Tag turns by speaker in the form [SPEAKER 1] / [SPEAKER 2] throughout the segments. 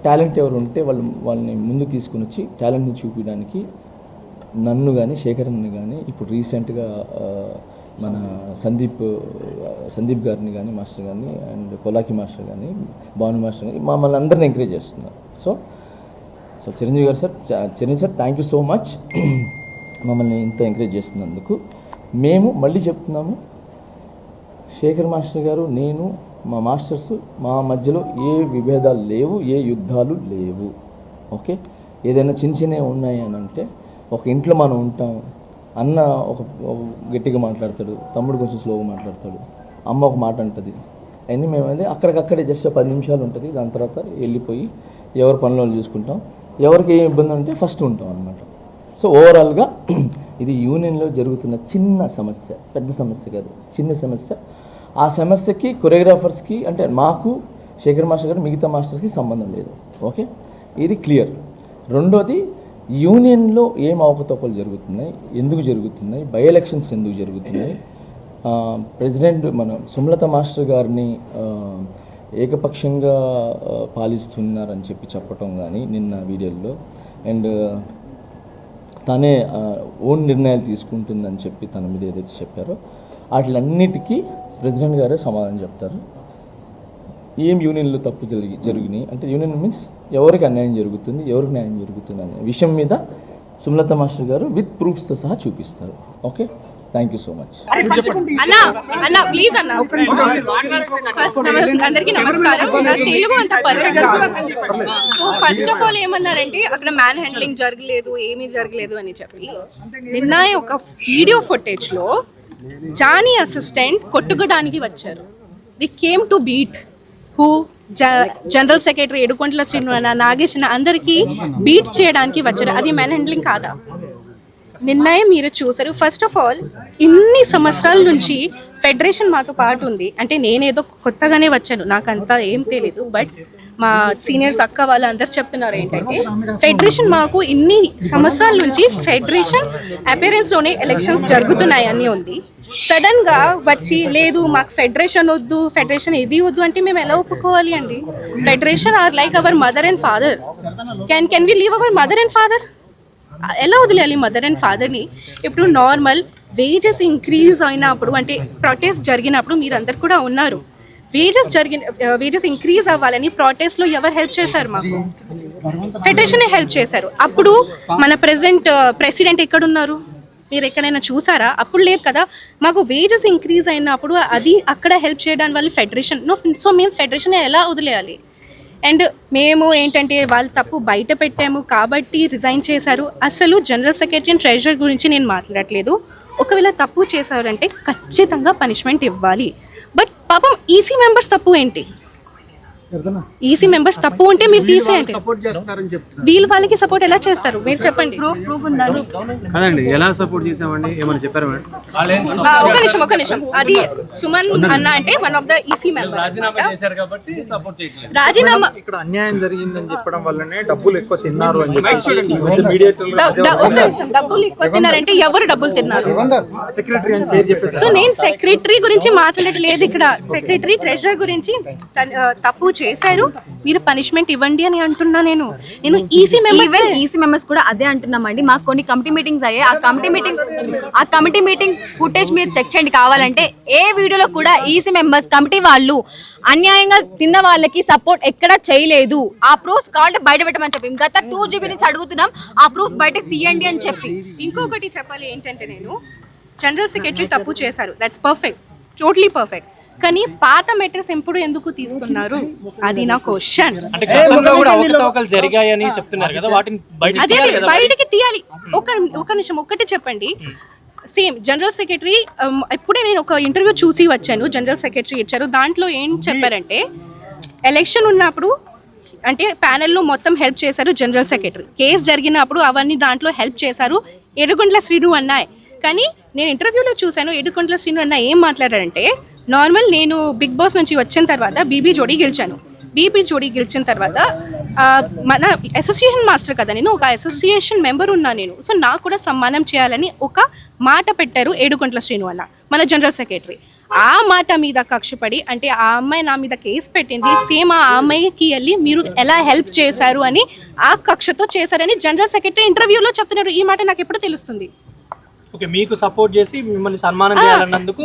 [SPEAKER 1] Talent ఎవరు ఉంటే వాళ్ళని ముందు తీసుకుని వచ్చి టాలెంట్ని చూపించడానికి నన్ను కానీ శేఖర్ని కానీ ఇప్పుడు రీసెంట్గా మన సందీప్ గారిని కానీ మాస్టర్ కానీ అండ్ పొలాకి మాస్టర్ కానీ భాను మాస్టర్ కానీ మమ్మల్ని అందరిని ఎంకరేజ్ చేస్తున్నారు. సో చిరంజీవి గారు sir thank you so much మమ్మల్ని ఇంత ఎంకరేజ్ చేస్తున్నందుకు. మేము మళ్ళీ చెప్తున్నాము, శేఖర్ మాస్టర్ గారు, నేను, మా మాస్టర్స్, మా మధ్యలో ఏ విభేదాలు లేవు, ఏ యుద్ధాలు లేవు. ఓకే, ఏదైనా చిన్నవి ఉన్నాయి అని అంటే ఒక ఇంట్లో మనం ఉంటాం, అన్న ఒక గట్టిగా మాట్లాడతాడు, తమ్ముడు కొంచెం స్లోగా మాట్లాడతాడు, అమ్మ ఒక మాట అంటుంది, అన్నీ మేమైతే అక్కడికక్కడే జస్ట్ 10 నిమిషాలు ఉంటుంది. దాని తర్వాత వెళ్ళిపోయి ఎవరి పనులు చూసుకుంటాం, ఎవరికి ఏం ఇబ్బంది ఉంటే ఫస్ట్ ఉంటాం అనమాట. సో ఓవరాల్గా ఇది యూనియన్లో జరుగుతున్న చిన్న సమస్య, పెద్ద సమస్య కాదు, చిన్న సమస్య. ఆ సమస్యకి కొరియోగ్రాఫర్స్కి అంటే మాకు శేఖర్ మాస్టర్ గారు మిగతా మాస్టర్స్కి సంబంధం లేదు. ఓకే, ఇది క్లియర్. రెండోది, యూనియన్లో ఏం అవకతవకలు జరుగుతున్నాయి, ఎందుకు జరుగుతున్నాయి, బై ఎలక్షన్స్ ఎందుకు జరుగుతున్నాయి, ప్రెసిడెంట్ మన సుమలత మాస్టర్ గారిని ఏకపక్షంగా పాలిస్తున్నారని చెప్పటం కానీ నిన్న వీడియోలో, అండ్ తనే ఓన్ నిర్ణయాలు తీసుకుంటుందని చెప్పి తన మీద ఏదైతే చెప్పారో వాటిలన్నిటికీ ప్రెసిడెంట్ గారే సమాధానం చెప్తారు. ఏం యూనియన్లో తప్పు జరిగినాయి అంటే, యూనియన్ మీన్స్ ఎవరికి అన్యాయం జరుగుతుంది, ఎవరికి న్యాయం జరుగుతుంది అనే విషయం మీద సుమలత మాస్టర్ గారు విత్ ప్రూఫ్స్తో సహా చూపిస్తారు. Okay, thank you so much.
[SPEAKER 2] అన్న ప్లీజ్ అన్న, ఫస్ట్ అందరికీ నమస్కారం. నా తెలుగు అంత పర్ఫెక్ట్ కాదు. సో ఫస్ట్ ఆఫ్ ఆల్ ఏమన్నారంటే అక్కడ మ్యాన్ హ్యాండ్లింగ్ జరగలేదు, ఏమీ జరగలేదు అని చెప్పి, నిన్న ఒక వీడియో ఫుటేజ్లో జానీ అసిస్టెంట్ కొట్టుకోవడానికి వచ్చారు. The came to beat who general secretary ఏడుకొండల శ్రీను నాగేష్ అందరికీ బీట్ చేయడానికి వచ్చారు. అది మ్యాన్ హ్యాండ్లింగ్ కాదా? నిర్ణయం మీరు చూసారు. ఫస్ట్ ఆఫ్ ఆల్ ఇన్ని సంవత్సరాల నుంచి ఫెడరేషన్ మాతో పాటు ఉంది. అంటే నేనేదో కొత్తగానే వచ్చాను, నాకు అంతా ఏం తెలీదు. బట్ మా సీనియర్స్ అక్క వాళ్ళు అందరు చెప్తున్నారు ఏంటంటే, ఫెడరేషన్ మాకు ఇన్ని సంవత్సరాల నుంచి ఫెడరేషన్ అపీరెన్స్లోనే ఎలక్షన్స్ జరుగుతున్నాయి అని ఉంది. సడన్గా వచ్చి లేదు మాకు ఫెడరేషన్ వద్దు, ఫెడరేషన్ ఇది వద్దు అంటే మేము ఎలా ఒప్పుకోవాలి అండి? Federation are like our mother and father. Can we leave our mother and father? ఎలా వదిలేయాలి మదర్ అండ్ ఫాదర్ని? ఇప్పుడు నార్మల్ వేజెస్ ఇంక్రీజ్ అయినప్పుడు అంటే ప్రొటెస్ట్ జరిగినప్పుడు మీరందరు కూడా ఉన్నారు. వేజెస్ ఇంక్రీజ్ అవ్వాలని ప్రొటెస్ట్లో ఎవరు హెల్ప్ చేశారు? మాకు ఫెడరేషనే హెల్ప్ చేశారు. అప్పుడు మన ప్రెసిడెంట్ ఎక్కడున్నారు? మీరు ఎక్కడైనా చూసారా? అప్పుడు లేదు కదా. మాకు వేజెస్ ఇంక్రీజ్ అయినప్పుడు అది అక్కడ హెల్ప్ చేయడానికి వాళ్ళు ఫెడరేషన్. సో మేము ఫెడరేషన్ ఎలా వదిలేయాలి? అండ్ మేము ఏంటంటే వాళ్ళు తప్పు బయట పెట్టాము కాబట్టి రిజైన్ చేశారు. అసలు జనరల్ సెక్రటరీ అండ్ ట్రెజరర్ గురించి నేను మాట్లాడట్లేదు. ఒకవేళ తప్పు చేశారంటే ఖచ్చితంగా పనిష్మెంట్ ఇవ్వాలి. బట్ పాపం ఈసీ మెంబర్స్ తప్పు ఏంటి? ఈసీ మెంబర్స్ తప్పు ఉంటే మీరు తీసేయండి. వీళ్ళు వాళ్ళకి సపోర్ట్ ఎలా చేస్తారు మీరు చెప్పండి? ప్రూఫ్ ఉందా?
[SPEAKER 3] ఎలా సపోర్ట్ చేసామండి? ఏమైనా చెప్పారు?
[SPEAKER 2] ఒక నిమిషం. అది సుమన్ అన్న అంటే one of the EC member రాజీనామా
[SPEAKER 4] ఇక్కడ అన్యాయం జరిగిందని చెప్పడం వల్లనే డబ్బులు ఎక్కువ తిన్నారు అని చెప్పి
[SPEAKER 2] డబ్బులు ఎక్కువ తిన్నారంటే ఎవరు డబ్బులు తిన్నారు?
[SPEAKER 4] సెక్రటరీ అని పేరు చెప్పేసి.
[SPEAKER 2] సో నేను సెక్రటరీ గురించి మాట్లాడట్లేదు ఇక్కడ. సెక్రటరీ ట్రెజరర్ గురించి తప్పు చేశారు, మీరు పనిష్మెంట్ ఇవ్వండి అని అంటున్నా. నేను ఈసీ
[SPEAKER 5] మెంబర్స్ కూడా అదే అంటున్నామండి. మాకు కొన్ని కమిటీ మీటింగ్స్ అయ్యాయి. ఆ కమిటీ మీటింగ్ ఫుటేజ్ మీరు చెక్ చేయండి కావాలంటే. ఏ వీడియోలో కూడా ఈసీ మెంబర్స్ కమిటీ వాళ్ళు అన్యాయంగా తిన్న వాళ్ళకి సపోర్ట్ ఎక్కడ చేయలేదు. ఆ ప్రూఫ్స్ కావాలంటే బయట పెట్టమని చెప్పి గత 2 GB నుంచి అడుగుతున్నాం. ఆ ప్రూఫ్స్ బయటకు తీయండి అని చెప్పి.
[SPEAKER 2] ఇంకొకటి చెప్పాలి ఏంటంటే, నేను జనరల్ సెక్రటరీ తప్పు చేశారు, దట్స్ పర్ఫెక్ట్, టోటలీ పర్ఫెక్ట్. కానీ పాత మెటర్స్ ఎప్పుడు ఎందుకు తీస్తున్నారు? అది నా క్వశ్చన్. అదే బయటికి తీయాలి. ఒక నిమిషం ఒక్కటి చెప్పండి. సేమ్ జనరల్ సెక్రటరీ ఇప్పుడే నేను ఒక ఇంటర్వ్యూ చూసి వచ్చాను, జనరల్ సెక్రటరీ ఇచ్చారు. దాంట్లో ఏం చెప్పారంటే, ఎలక్షన్ ఉన్నప్పుడు అంటే ప్యానెల్లో మొత్తం హెల్ప్ చేశారు జనరల్ సెక్రటరీ. కేసు జరిగినప్పుడు అవన్నీ దాంట్లో హెల్ప్ చేశారు ఏడుకొండల శ్రీను అన్నాయి. కానీ నేను ఇంటర్వ్యూలో చూశాను, ఏడుకొండల శ్రీను అన్న ఏం మాట్లాడారంటే, నార్మల్ నేను బిగ్ బాస్ నుంచి వచ్చిన తర్వాత బీబీ జోడీ గెలిచిన తర్వాత మన అసోసియేషన్ మాస్టర్ కదా, నేను ఒక అసోసియేషన్ మెంబర్ ఉన్నా నేను. సో నాకు కూడా సన్మానం చేయాలని ఒక మాట పెట్టారు ఏడుకొండల శ్రీను అన్న, మన జనరల్ సెక్రటరీ. ఆ మాట మీద కక్షపడి అంటే ఆ అమ్మాయి నా మీద కేసు పెట్టింది, సేమ్ ఆ అమ్మాయికి వెళ్ళి మీరు ఎలా హెల్ప్ చేశారు అని ఆ కక్షతో చేశారని జనరల్ సెక్రటరీ ఇంటర్వ్యూలో చెప్తున్నారు. ఈ మాట నాకు ఎప్పుడు తెలుస్తుంది?
[SPEAKER 4] ఓకే, మీకు సపోర్ట్ చేసి మిమ్మల్ని సన్మానం చేయాలన్నందుకు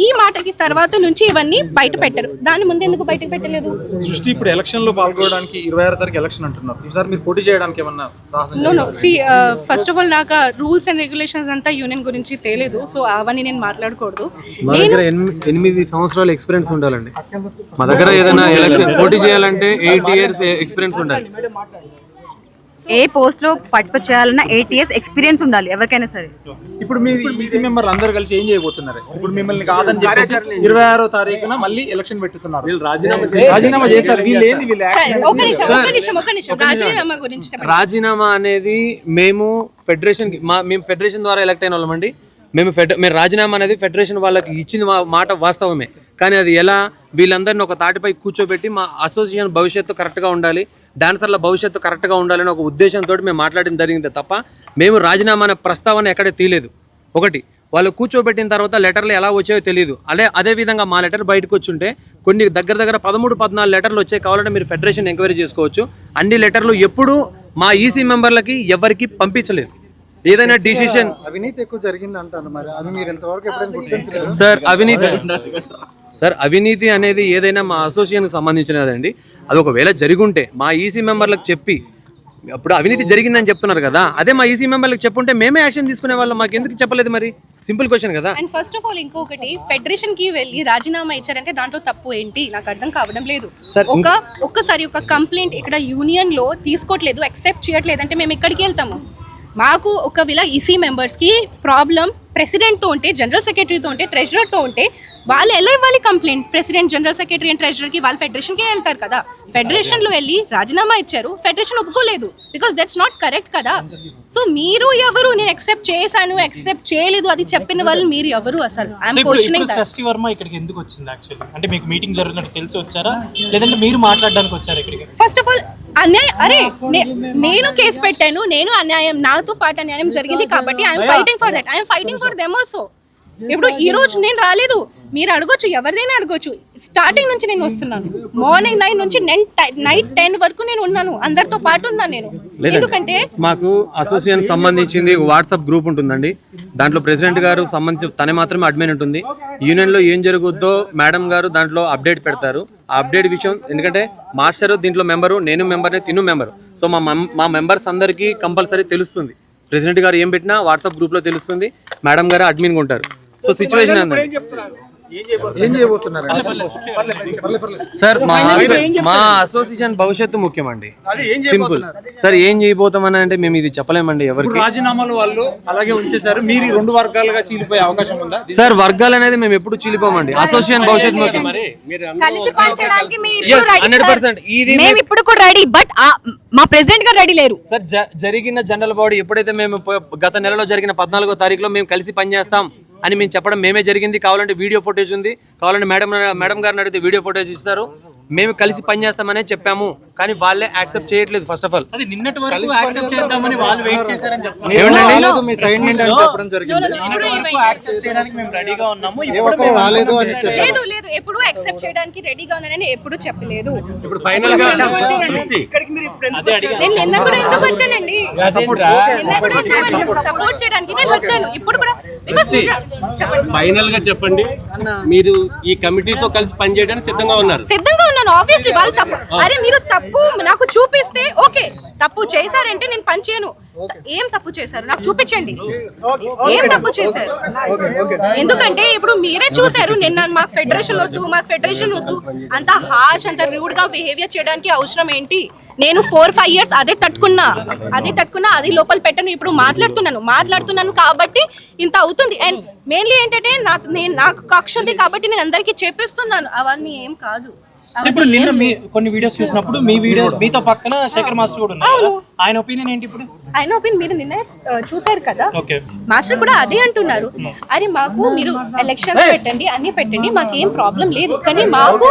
[SPEAKER 2] ఈ మాటకి తర్వాత నుంచి ఇవన్నీ బయట పెట్టరు. దాని ముందు ఎందుకు బయటకు పెట్టలేదు?
[SPEAKER 4] సృష్టి ఇప్పుడు ఎలక్షన్ లో పాల్గొనడానికి 26 తారీఖు ఎలక్షన్ అంటున్నారు. ఈసారి మీరు పోటీ చేయడానికి ఏమన్నా సాహసం
[SPEAKER 2] no see first of all నాకు రూల్స్ అండ్ రెగ్యులేషన్స్ అంతా యూనియన్ గురించి తెలియదు, సో అవన్నీ నేను మాట్లాడకూడదు.
[SPEAKER 3] మా దగ్గర 8 సంవత్సరాల ఎక్స్పీరియన్స్ ఉండాలండి. మా దగ్గర ఏదైనా ఎలక్షన్ పోటీ చేయాలంటే 8 years ఎక్స్పీరియన్స్ ఉండాలి.
[SPEAKER 5] ఏ పోస్ట్ లో పార్టిసిపేట్ చేయాలన్నా 8 years ఎక్స్పీరియన్స్ ఉండాలి ఎవరికైనా సరే.
[SPEAKER 4] ఇప్పుడు మీ ఈసీ మెంబర్లు అందరూ కలిసి ఏం చేయబోతున్నారు? ఇప్పుడు మిమ్మల్ని కాదని చెప్పేసి 26వ తారీఖున మళ్ళీ ఎలక్షన్ పెట్టుతున్నారు. రాజీనామా చేస్తారు. వీళ్ళు ఏంది వీళ్ళు
[SPEAKER 2] సరే, ఒక నిమిషం రాజీనామా గురించి చెప్పండి.
[SPEAKER 3] రాజీనామా అనేది మేము ఫెడరేషన్ ద్వారా ఎలక్ట్ అయిన వాళ్ళమండి. మేము రాజీనామా అనేది ఫెడరేషన్ వాళ్ళకి ఇచ్చిన మాట వాస్తవమే. కానీ అది ఎలా వీళ్ళందరినీ ఒక తాటిపై కూర్చోబెట్టి మా అసోసియేషన్ భవిష్యత్తు కరెక్ట్గా ఉండాలి, డాన్సర్ల భవిష్యత్తు కరెక్ట్గా ఉండాలని ఒక ఉద్దేశంతో మేము మాట్లాడడం జరిగింది తప్ప మేము రాజీనామా అనే ప్రస్తావన ఎక్కడ తీయలేదు. ఒకటి, వాళ్ళు కూర్చోబెట్టిన తర్వాత లెటర్లు ఎలా వచ్చాయో తెలియదు. అదేవిధంగా మా లెటర్ బయటకు వచ్చుంటే కొన్ని దగ్గర 13-14 లెటర్లు వచ్చాయి. కావాలంటే మీరు ఫెడరేషన్ ఎంక్వైరీ చేసుకోవచ్చు. అన్ని లెటర్లు ఎప్పుడూ మా ఈసీ మెంబర్లకి ఎవరికి పంపించలేదు. ఏదైనా డిసిషన్
[SPEAKER 6] అవినీతి ఎక్కువ జరిగింది అంటారు. మరి అది మీరు ఇంతవరకు ఎప్పుడైనా గుర్తించలేదు?
[SPEAKER 3] సార్ అవినీతి అనేది ఏదైనా మా అసోసియేషన్కి సంబంధించినదండి. అది ఒకవేళ జరుగుంటే మా ఈసీ మెంబర్లకు చెప్పి, అప్పుడు అవినీతి జరిగిందని చెప్తున్నారు కదా, అదే మా ఈసీ మెంబర్లకు చెప్పుంటే మేమే యాక్షన్ తీసుకునే వాళ్ళం. మాకు ఎందుకు చెప్పలేదు? మరి సింపుల్ క్వశ్చన్ కదా.
[SPEAKER 2] అండ్ ఫస్ట్ ఆఫ్ ఆల్ ఇంకొకటి, ఫెడరేషన్ కి వెళ్ళి రాజీనామా ఇచ్చారంటే దాంట్లో తప్పు ఏంటి నాకు అర్థం కావడం లేదు. ఒక్కసారి ఒక కంప్లైంట్ ఇక్కడ యూనియన్ లో తీసుకోవట్లేదు, యాక్సెప్ట్ చేయట్లేదు అంటే మేము ఎక్కడికి వెళ్తాము? మాకు ఒకవేళ ఈసీ మెంబర్స్కి ప్రాబ్లం ప్రెసిడెంట్తో ఉంటే, జనరల్ సెక్రటరీతో ఉంటే, ట్రెజరర్తో ఉంటే వాళ్ళు ఎలా ఇవ్వాలి complaint? President, general secretary and ట్రెజరర్కి వాళ్ళు ఫెడరేషన్కే వెళ్తారు కదా. ఫెడరేషన్లో వెళ్ళి రాజీనామా ఇచ్చారు, ఫెడరేషన్ ఒప్పుకోలేదు, బికాస్ దట్స్ నాట్ కరెక్ట్ కదా. సో మీరు ఎవరు? నేను యాక్సెప్ట్ చేశాను, యాక్సెప్ట్ చేయలేదు అది చెప్పిన వాళ్ళు మీరు ఎవరు అసలు?
[SPEAKER 4] సృష్టి వర్మ ఇక్కడికి ఎందుకు వచ్చింది యాక్చువల్లీ? అంటే మీకు మీటింగ్ జరుగుతున్నట్టు తెలిసి వచ్చారా, లేదంటే మీరు మాట్లాడడానికి వచ్చారా ఇక్కడికి?
[SPEAKER 2] ఫస్ట్ ఆఫ్ ఆల్ నేను కేసు పెట్టాను, నేను అన్యాయం, నాతో పాటు అన్యాయం జరిగింది కాబట్టి I'm fighting for that, I'm fighting for them also. ఇప్పుడు ఈ రోజు నేను రాలేదు, మీరు అడగొచ్చు, ఎవరిదైనా అడగొచ్చు. స్టార్టింగ్ నుంచి నేను వస్తున్నాను, మార్నింగ్ 9 నుంచి నైట్ 10 వరకు నేను ఉన్నాను, అందరితో పాటు ఉన్నాను నేను. ఎందుకంటే
[SPEAKER 3] మాకు అసోసియేషన్ సంబంధించింది వాట్సాప్ గ్రూప్ ఉంటుందండి. దాంట్లో ప్రెసిడెంట్ గారు సంబంధించి తనే మాత్రమే అడ్మిన్ ఉంటుంది. యూనియన్లో ఏం జరుగుద్దో మేడం గారు దాంట్లో అప్డేట్ పెడతారు. ఆ అప్డేట్ విషయం, ఎందుకంటే మాస్టర్ దీంట్లో మెంబరు, నేను మెంబర్ని, తిను మెంబరు. సో మా మెంబర్స్ అందరికీ కంపల్సరీ తెలుస్తుంది. ప్రెసిడెంట్ గారు ఏం పెట్టినా వాట్సాప్ గ్రూప్లో తెలుస్తుంది. మేడం గారు అడ్మిన్గా ఉంటారు. సో సిచ్యువేషన్ ఏంటంటే
[SPEAKER 4] ఏం చేయబోతున్నారు
[SPEAKER 3] సార్, మా అసోసియేషన్ భవిష్యత్తు ముఖ్యమండి. Simple sir. ఏం చేయబోతామని అంటే మేము ఇది చెప్పలేమండి ఎవరికి.
[SPEAKER 4] రాజీనామాలు వాళ్ళు అలాగే ఉంచేశారు, మీరు 2 వర్గాలుగా చీలిపోయే అవకాశం ఉందా?
[SPEAKER 3] సార్ వరగాలు అనేది మేము ఎప్పుడు చీలిపోమండి. అసోసియేషన్ భవిష్యత్తు ముఖ్యం.
[SPEAKER 5] కలిసి పనిచేయడానికి మేము ఇప్పుడు కూడా రెడీ, బట్ మా ప్రెసిడెంట్ గారు రెడీ లేరు.
[SPEAKER 3] సార్ జరిగిన జనరల్ బాడీ ఎప్పుడైతే మేము గత నెలలో జరిగిన 14వ తారీఖులో మేము కలిసి పనిచేస్తాం అని మేము చెప్పడం మేమే జరిగింది. కావాలంటే వీడియో ఫుటేజ్ ఉంది, కావాలంటే మేడం గారిని అడిగితే వీడియో ఫుటేజ్ ఇస్తారు. మేము కలిసి పనిచేస్తామనే చెప్పాము, కానీ వాళ్ళే యాక్సెప్ట్ చేయట్లేదు. ఫస్ట్ ఆఫ్ ఆల్
[SPEAKER 4] అది నిన్నటి వరకు యాక్సెప్ట్ చేద్దామని వాళ్ళు వెయిట్ చేశారని చెప్తున్నారు.
[SPEAKER 3] ఏమండి
[SPEAKER 6] మీ సైడ్ నుండి అని చెప్పడం జరిగింది.
[SPEAKER 4] యాక్సెప్ట్ చేయడానికి మేము రెడీగా ఉన్నాము.
[SPEAKER 6] రాలేదు అని చెప్పారు.
[SPEAKER 2] లేదు ఎప్పుడు యాక్సెప్ట్ చేయడానికి రెడీగా ఉన్నానని ఎప్పుడు చెప్పలేదు.
[SPEAKER 3] ఇప్పుడు ఫైనల్ గా
[SPEAKER 2] నేను నిన్న కూడా ఎందుకు వచ్చానండి, సపోర్ట్ చేయడానికి నేను వచ్చాను. ఇప్పుడు కూడా
[SPEAKER 7] ఫైనల్ గా చెప్పండి, మీరు ఈ కమిటీతో కలిసి పనిచేయడానికి సిద్ధంగా ఉన్నారు?
[SPEAKER 2] సిద్ధంగా ఉన్నాను. ఆబ్వియస్లీ వాళ్ళు తప్పు, అరే మీరు తప్పు నాకు చూపిస్తే ఓకే, తప్పు చేశారంటే నేను పని చేయను. ఏం తప్పు చేశారు నాకు చూపించండి, ఏం తప్పు చేశారు. ఎందుకంటే ఇప్పుడు మీరే చూసారు నిన్న, మాకు ఫెడరేషన్ వద్దు అంత హార్ష్, అంత రూడ్ గా బిహేవియర్ చేయడానికి అవసరం ఏంటి? నేను 4-5 years అదే తట్టుకున్నా, అది లోపల పెట్టను. ఇప్పుడు మాట్లాడుతున్నాను కాబట్టి ఇంత అవుతుంది. అండ్ మెయిన్లీ ఏంటంటే నాకు కక్ష ఉంది కాబట్టి నేను అందరికీ చెప్పిస్తున్నాను, అవన్నీ ఏం కాదు.
[SPEAKER 4] ఇప్పుడు నిన్న కొన్ని వీడియోస్ చూసినప్పుడు మీ వీడియోస్ మీతో పక్కన శేఖర్ మాస్టర్ కూడా ఉన్నారు. ఆయన ఒపీనియన్ ఏంటి? ఇప్పుడు
[SPEAKER 2] ఆయన ఒపీనియన్ మీరు నిన్న చూసారు కదా, మాస్టర్ కూడా అదే అంటున్నారు. అరే మాకు మీరు ఎలక్షన్స్ పెట్టండి, అన్ని పెట్టండి, మాకేం ప్రాబ్లం లేదు, కానీ మాకు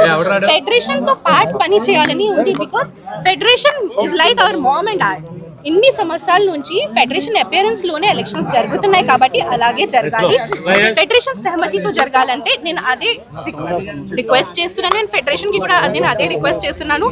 [SPEAKER 2] ఫెడరేషన్ తో పాటు పని చేయాలని ఉంది. Because federation is like our mom and dad. ఇన్ని సంవత్సరాల నుంచి ఫెడరేషన్ అపియరెన్స్ లోనే ఎలక్షన్స్ జరుగుతున్నాయి కాబట్టి అలాగే జరగాలి. ఫెడరేషన్ సహమతితో జరగాలంటే నేను అదే రిక్వెస్ట్ చేస్తున్నాను. నేను ఫెడరేషన్ కి కూడా అదే రిక్వెస్ట్ చేస్తున్నాను.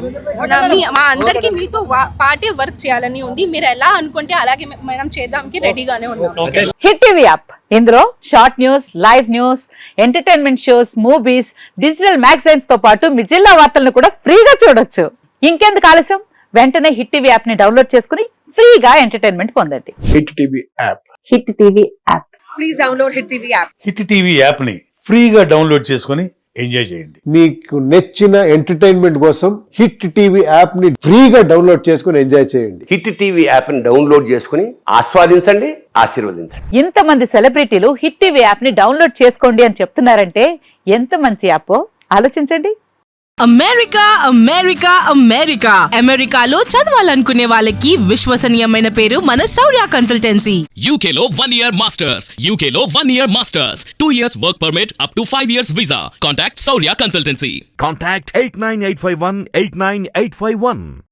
[SPEAKER 2] మా అందరికి మీతో పార్టీ వర్క్ చేయాలని ఉంది. మీరు ఎలా అనుకుంటే అలాగే మనం చేద్దాంకి రెడీగానే ఉన్నాం.
[SPEAKER 8] హిట్ టీవీ యాప్, ఇందులో short news, live news, entertainment shows, movies, digital magazines తో పాటు మీ జిల్లా వార్తలను కూడా ఫ్రీగా చూడొచ్చు. ఇంకెందుకు ఆలస్యం, వెంటనే హిట్ టీవీ యాప్ ని డౌన్లోడ్ చేసుకుని ఫ్రీగా ఎంటర్టైన్మెంట్ పొందండి.
[SPEAKER 9] Hit TV app.
[SPEAKER 8] Hit TV app.
[SPEAKER 2] Please download hit TV app.
[SPEAKER 9] Hit TV app ని ఫ్రీగా డౌన్లోడ్ చేసుకొని ఎంజాయ్ చేయండి.
[SPEAKER 10] మీకు నచ్చిన ఎంటర్టైన్మెంట్ కోసం హిట్ టీవీ యాప్ ని ఫ్రీగా డౌన్లోడ్ చేసుకొని ఎంజాయ్ చేయండి.
[SPEAKER 7] హిట్ టీవీ యాప్ ని డౌన్లోడ్ చేసుకుని ఆస్వాదించండి, ఆశీర్వదించండి.
[SPEAKER 8] ఇంతమంది సెలబ్రిటీలు హిట్ టీవీ యాప్ ని డౌన్లోడ్ చేసుకోండి అని చెప్తున్నారంటే ఎంత మంచి యాప్ ఆలోచించండి.
[SPEAKER 11] అమెరికా అమెరికా అమెరికా అమెరికాలో చదవాలనుకునే వాళ్ళకి విశ్వసనీయమైన పేరు మన శౌర్య కన్సల్టెన్సీ.
[SPEAKER 12] UK లో 1 year masters, UK లో 1 year masters, 2 years work permit up to 5 years visa. Contact Saurya Consultancy.
[SPEAKER 13] Contact 89851 89851.